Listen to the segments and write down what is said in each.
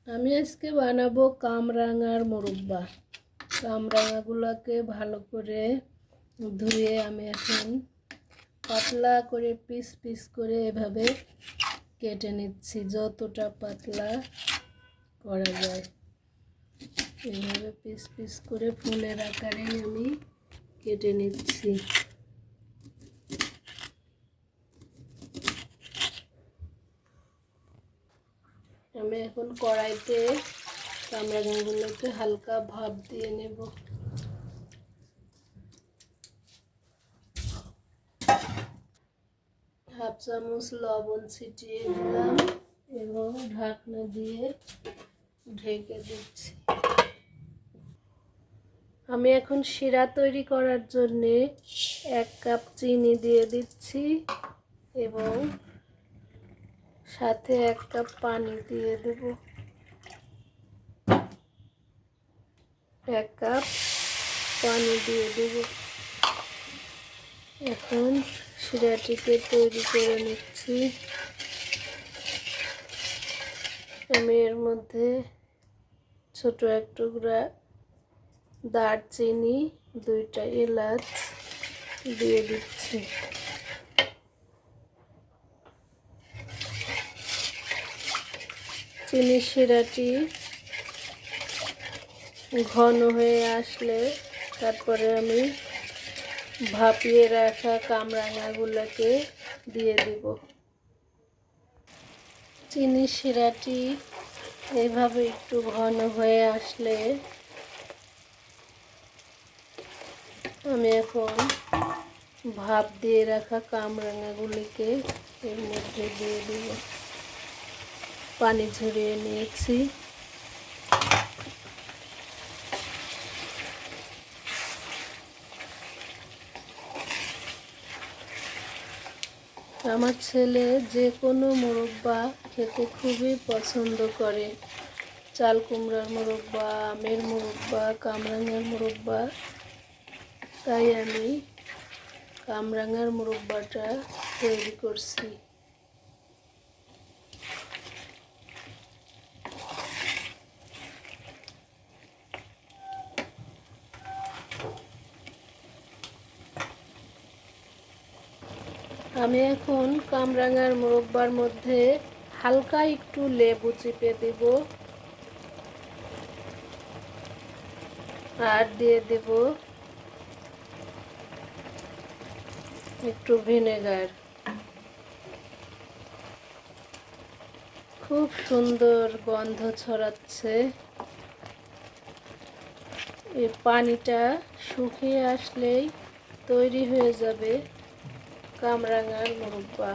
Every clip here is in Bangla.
আমি আজকে বানাবো কামরাঙার মোরব্বা। কামরাঙাগুলোকে ভালো করে ধুয়ে আমি এখন পাতলা করে পিস পিস করে এভাবে কেটে নিচ্ছি, যতটা পাতলা করা যায়। এইভাবে পিস পিস করে ফুলের আকারে আমি কেটে নিচ্ছি। আমি এখন কড়াইতে কামরাঙাগুলোকে হালকা ভাপ দিয়ে নেব। হাফ চামচ লবণ ছিটিয়ে দিলাম এবং ঢাকনা দিয়ে ঢেকে দিচ্ছি। আমি এখন শিরা তৈরি করার জন্য 1 কাপ চিনি দিয়ে দিচ্ছি এবং সাথে 1 কাপ পানি দিয়ে দেব। 1 কাপ পানি দিয়ে দেব। এখন শিরাটিকে তৈরি করে নিচ্ছি। আমি এর মধ্যে ছোট এক টুকরা দারচিনি, 2টা এলাচ দিয়ে দিচ্ছি। চিনি শিরাটি ঘন হয়ে আসলে তারপরে আমি ভাপিয়ে রাখা কামরাঙাগুলোকে দিয়ে দেব। চিনি শিরাটি এইভাবে একটু ঘন হয়ে আসলে আমি এখন ভাপ দিয়ে রাখা কামরাঙাগুলিকে এর মধ্যে দিয়ে দেব। পানি ঝরিয়ে নিয়েছি। আমার ছেলে যে কোনো মোরব্বা খেতে খুবই পছন্দ করে। চাল কুমড়ার মোরব্বা, আমের মোরব্বা, কামরাঙার মোরব্বা। তাই আমি কামরাঙার মোরব্বাটা তৈরি করছি। আমি এখন কামরাঙার মোরব্বার মধ্যে হালকা একটু লেবু চিপে দেব আর দিয়ে দেব একটু ভিনেগার। খুব সুন্দর গন্ধ ছড়াচ্ছে। এই পানিটা শুকিয়ে আসলেই তৈরি হয়ে যাবে কামরাঙার মোরব্বা।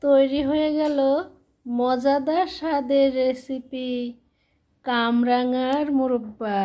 তৈরি হয়ে গেল মজাদার স্বাদের রেসিপি কামরাঙার মোরব্বা।